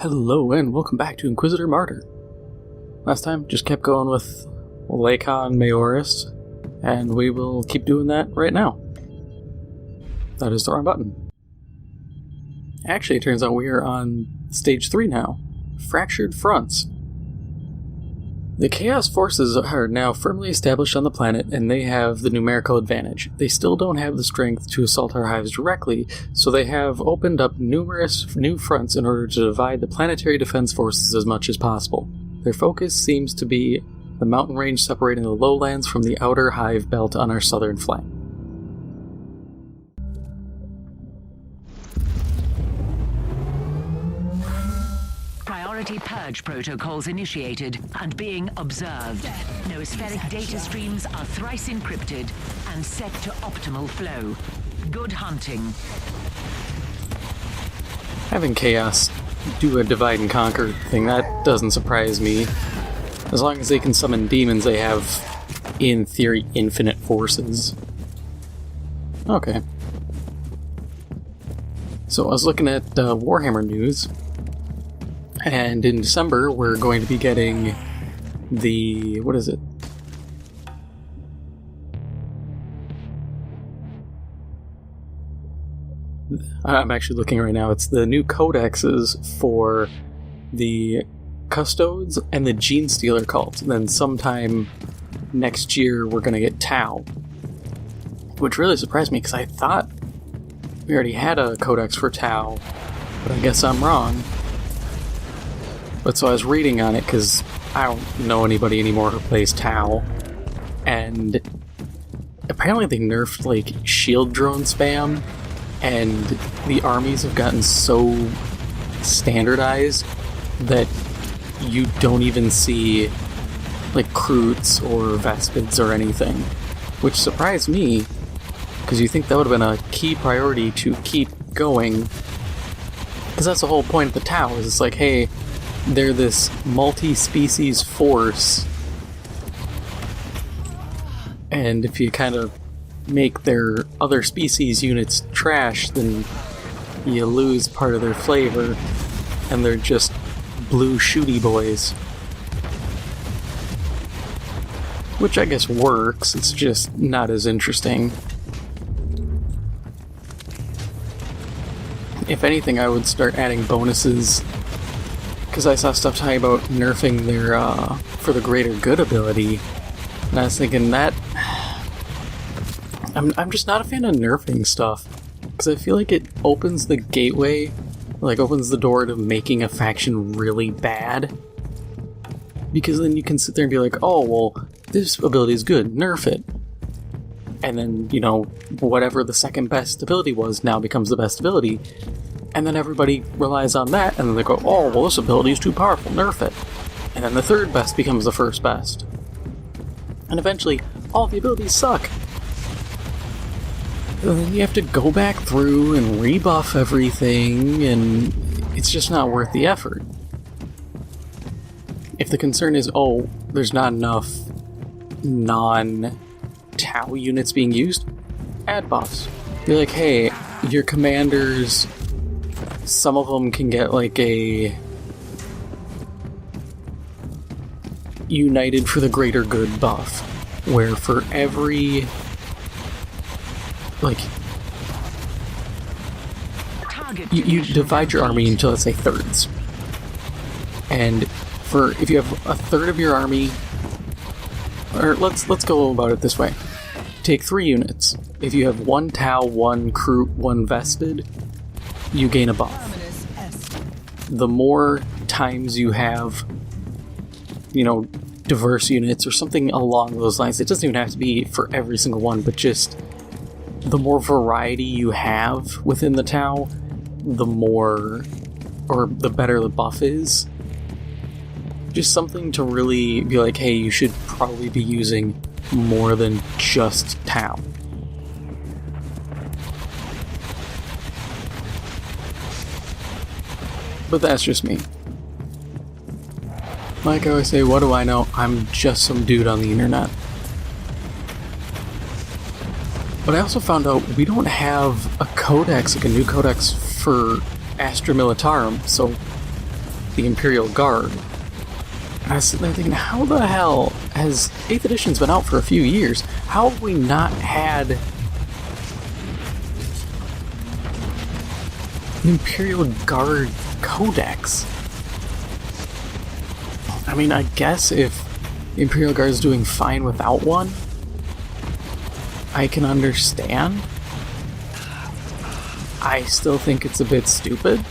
Hello and welcome back to Inquisitor Martyr. Last time just kept going with Lacon Majoris, and we will keep doing that right now. That is the wrong button. Actually, it turns out we are on stage 3 now. Fractured Fronts. The Chaos Forces are now firmly established on the planet, and they have the numerical advantage. They still don't have the strength to assault our hives directly, so they have opened up numerous new fronts in order to divide the planetary defense forces as much as possible. Their focus seems to be the mountain range separating the lowlands from the outer hive belt on our southern flank. Priority purge protocols initiated and being observed. Noospheric data streams are thrice encrypted and set to optimal flow. Good hunting. Having Chaos do a divide and conquer thing, that doesn't surprise me. As long as they can summon demons, they have, in theory, infinite forces. Okay. So I was looking at Warhammer news, and in December we're going to be getting the... what is it? I'm actually looking right now. It's the new codexes for the Custodes and the Gene Stealer cult. And then sometime next year we're going to get Tau. Which really surprised me because I thought we already had a codex for Tau, but I guess I'm wrong. But so I was reading on it because I don't know anybody anymore who plays Tau. And apparently they nerfed like shield drone spam, and the armies have gotten so standardized that you don't even see like Kroots or Vespids or anything, which surprised me because you think that would have been a key priority to keep going, because that's the whole point of the Tau, is it's like, hey, they're this multi-species force, and if you kind of make their other species units trash, then you lose part of their flavor, and they're just blue shooty boys. Which I guess works, it's just not as interesting. If anything, I would start adding bonuses, because I saw stuff talking about nerfing their for the greater good ability, and I was thinking that I'm just not a fan of nerfing stuff, because I feel like it opens the gateway, like opens the door to making a faction really bad. Because then you can sit there and be like, oh, well, this ability is good, nerf it. And then, you know, whatever the second best ability was now becomes the best ability. And then everybody relies on that, and then they go, oh, well, this ability is too powerful, nerf it. And then the third best becomes the first best. And eventually, all the abilities suck. And then you have to go back through and rebuff everything, and it's just not worth the effort. If the concern is, oh, there's not enough non-Tau units being used, add buffs. Be like, hey, your commanders, some of them can get like a United for the Greater Good buff, where for every... like, you divide your army into, let's say, thirds. And for, if you have a third of your army, or let's go about it this way. Take 3 units. If you have 1 Tau, 1 Kroot, 1 Vespid, you gain a buff. The more times you have, you know, diverse units or something along those lines, it doesn't even have to be for every single one, but just the more variety you have within the Tau, the more, or the better the buff is. Just something to really be like, hey, you should probably be using more than just Tau. But that's just me. Like I always say, what do I know? I'm just some dude on the internet. But I also found out we don't have a codex, like a new codex for Astra Militarum, so the Imperial Guard. And I was sitting there thinking, how the hell has 8th edition's been out for a few years? How have we not had an Imperial Guard Codex? I mean, I guess if the Imperial Guard is doing fine without one, I can understand. I still think it's a bit stupid.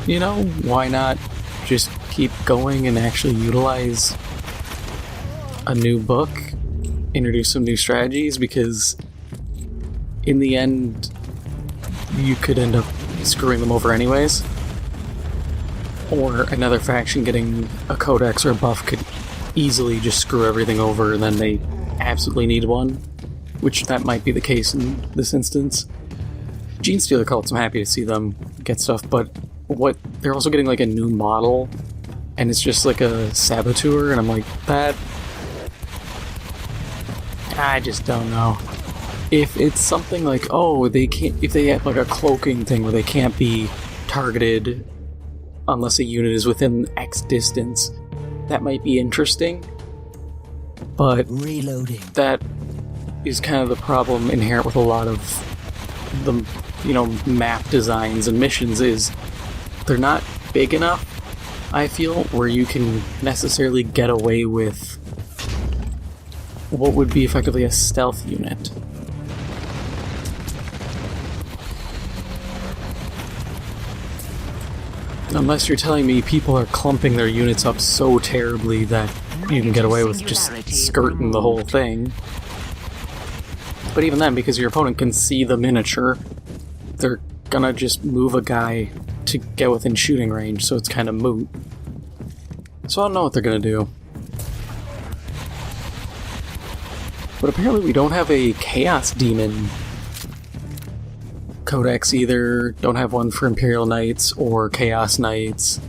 You know, why not just keep going and actually utilize a new book, introduce some new strategies, because in the end, you could end up screwing them over anyways. Or another faction getting a codex or a buff could easily just screw everything over, and then they absolutely need one, which that might be the case in this instance. Genestealer cults, I'm happy to see them get stuff, but they're also getting like a new model, and it's just like a saboteur, and I'm like, that, I just don't know. If it's something like, oh, they can't, if they have like a cloaking thing where they can't be targeted unless a unit is within X distance, that might be interesting. But reloading. That is kind of the problem inherent with a lot of the, you know, map designs and missions, is they're not big enough, I feel, where you can necessarily get away with what would be effectively a stealth unit. Unless you're telling me people are clumping their units up so terribly that you can get away with just skirting the whole thing. But even then, because your opponent can see the miniature, they're gonna just move a guy to get within shooting range, so it's kind of moot. So I don't know what they're gonna do. But apparently we don't have a Chaos Demon Codex either. Don't have one for Imperial Knights or Chaos Knights.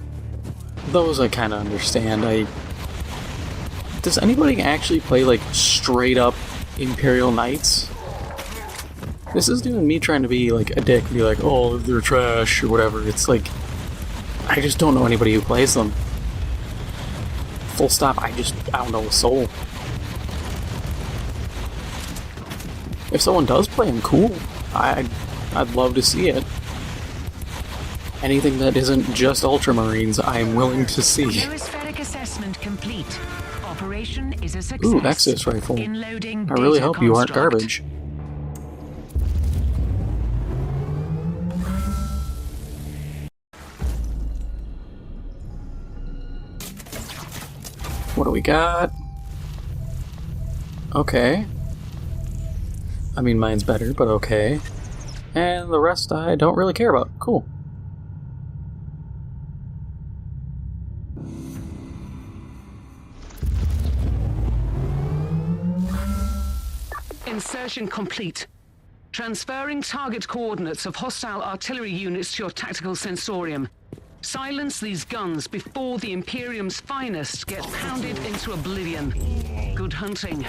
Those I kind of understand. Does anybody actually play like straight up Imperial Knights? This isn't even me trying to be like a dick and be like, oh, they're trash or whatever. It's like, I just don't know anybody who plays them. Full stop. I don't know a soul. If someone does play them, cool. I'd love to see it. Anything that isn't just Ultramarines, I'm willing to see. Noospheric assessment complete. Operation is a success. Ooh, Nexus rifle. Inloading I really data hope you aren't construct. garbage. What do we got? Okay. I mean, mine's better, but okay. And the rest I don't really care about. Cool. Insertion complete. Transferring target coordinates of hostile artillery units to your tactical sensorium. Silence these guns before the Imperium's finest get pounded into oblivion. Good hunting.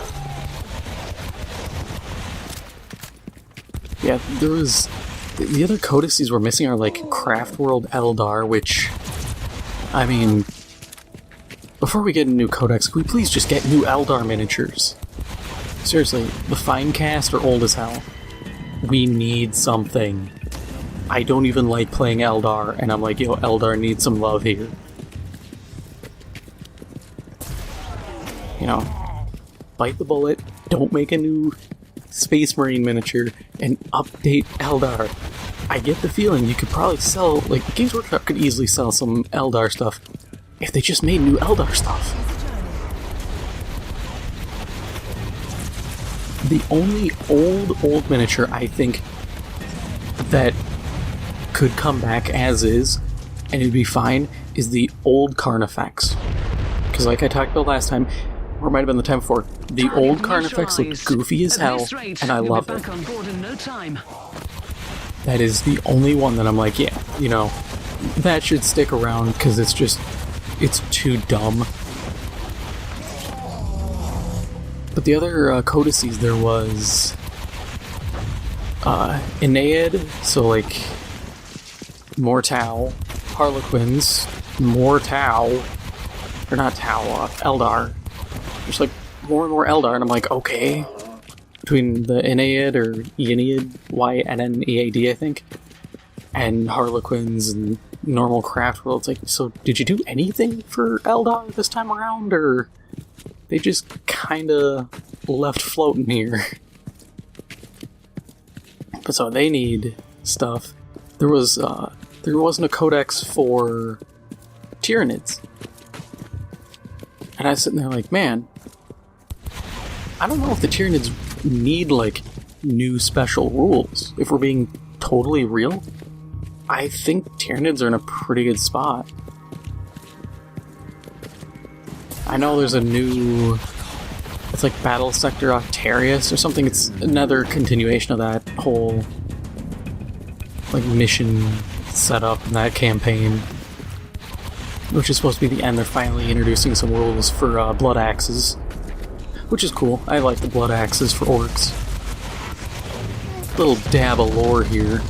Yeah, there was... The other codices we're missing are like Craft World Eldar, which... I mean... Before we get a new codex, can we please just get new Eldar miniatures? Seriously, the Finecast are old as hell. We need something. I don't even like playing Eldar, and I'm like, yo, Eldar needs some love here. You know, bite the bullet, don't make a new Space Marine miniature, and update Eldar. I get the feeling you could probably sell, like, Games Workshop could easily sell some Eldar stuff if they just made new Eldar stuff. The only old miniature I think that could come back as is, and it'd be fine, is the old Carnifex. Because like I talked about last time, or it might have been the time before, the old Carnifex looked goofy as hell, and I love it. That is the only one that I'm like, yeah, you know, that should stick around, because it's just, it's too dumb. But the other codices, there was Aeneid, so like Mortal, Harlequins, more Tau, or not Tau, Eldar. There's like more and more Eldar, and I'm like, okay. Between the Ennead, or Yennead, Ynnead, I think, and Harlequins and normal craft worlds, like, so did you do anything for Eldar this time around, or they just kinda left floating here? But so they need stuff. There wasn't a codex for Tyranids. And I was sitting there like, man, I don't know if the Tyranids need, like, new special rules. If we're being totally real, I think Tyranids are in a pretty good spot. I know there's a new... It's like Battle Sector Octarius or something. It's another continuation of that whole, like, mission setup in that campaign, which is supposed to be the end. They're finally introducing some rules for blood axes, which is cool. I like the blood axes for orcs. Little dab of lore here.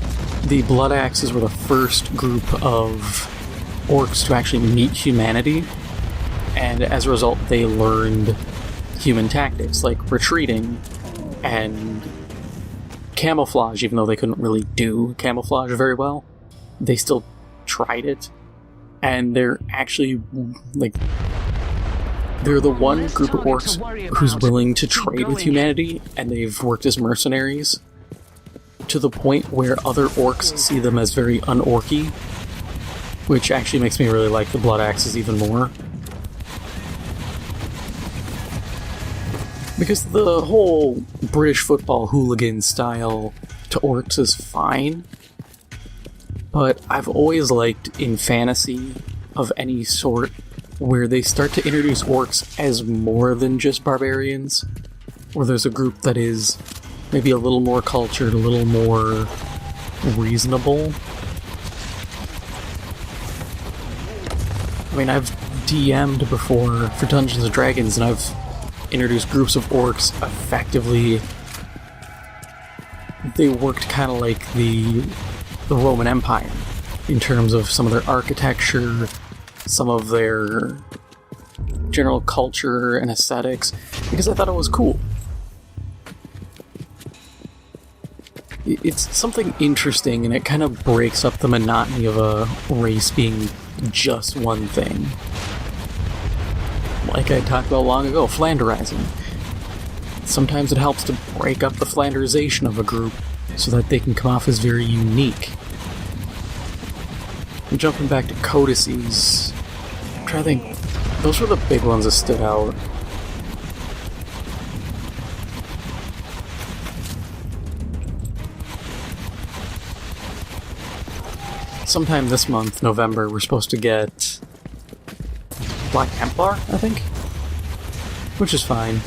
The blood axes were the first group of orcs to actually meet humanity, and as a result they learned human tactics like retreating and camouflage. Even though they couldn't really do camouflage very well, they still tried it, and they're actually, like, they're the one group of orcs who's willing to trade with humanity, and they've worked as mercenaries to the point where other orcs see them as very un-orky, which actually makes me really like the blood axes even more. Because the whole British football hooligan style to orcs is fine, but I've always liked in fantasy of any sort where they start to introduce orcs as more than just barbarians, where there's a group that is maybe a little more cultured, a little more reasonable. I mean, I've DM'd before for Dungeons & Dragons, and I've introduced groups of orcs effectively. They worked kind of like the Roman Empire in terms of some of their architecture, some of their general culture and aesthetics, because I thought it was cool. It's something interesting, and it kind of breaks up the monotony of a race being just one thing. Like I talked about long ago, Flanderizing. Sometimes it helps to break up the Flanderization of a group so that they can come off as very unique. And jumping back to codices, I'm trying to think, those were the big ones that stood out. Sometime this month, November, we're supposed to get Black Templar, I think? Which is fine.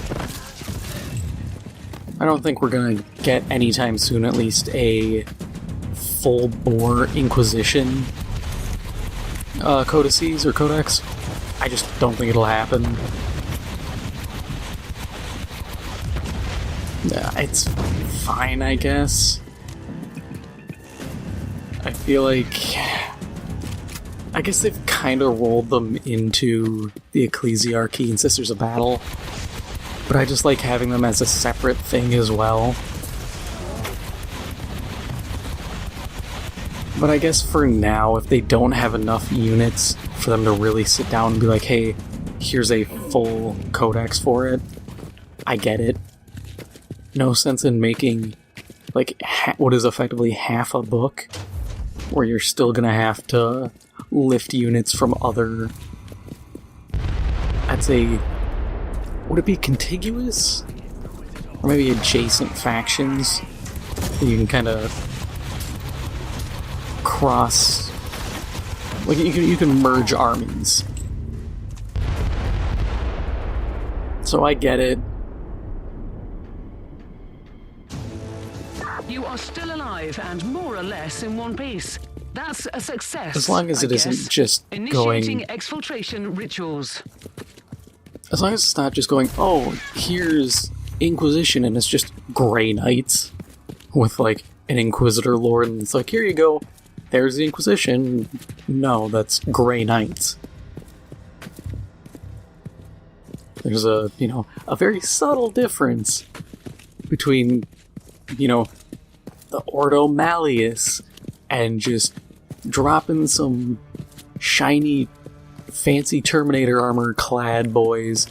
I don't think we're gonna get anytime soon, at least, a full-bore Inquisition codices or codex. I just don't think it'll happen. It's fine, I guess. I feel like... I guess they've kind of rolled them into the Ecclesiarchy and Sisters of Battle, but I just like having them as a separate thing as well. But I guess for now, if they don't have enough units for them to really sit down and be like, hey, here's a full codex for it, I get it. No sense in making, like, what is effectively half a book, where you're still gonna have to lift units from other, I'd say, would it be contiguous? Or maybe adjacent factions that you can kind of cross, like you can merge armies. So I get it. You are still alive and more or less in one piece. That's a success. As long as it isn't just initiating going... exfiltration rituals. As long as it's not just going, oh, here's Inquisition, and it's just Grey Knights with, like, an Inquisitor lord, and it's like, here you go, there's the Inquisition. No, that's Grey Knights. There's a very subtle difference between, the Ordo Malleus and just dropping some shiny, fancy Terminator armor clad boys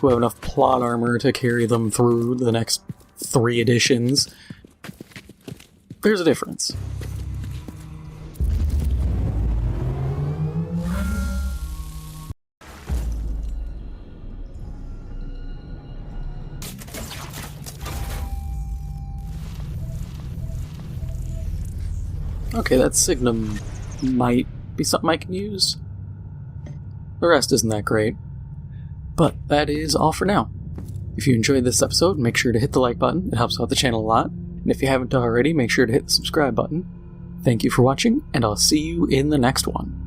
who have enough plot armor to carry them through the next 3 editions. There's a difference. Okay, that Signum might be something I can use. The rest isn't that great. But that is all for now. If you enjoyed this episode, make sure to hit the like button. It helps out the channel a lot. And if you haven't already, make sure to hit the subscribe button. Thank you for watching, and I'll see you in the next one.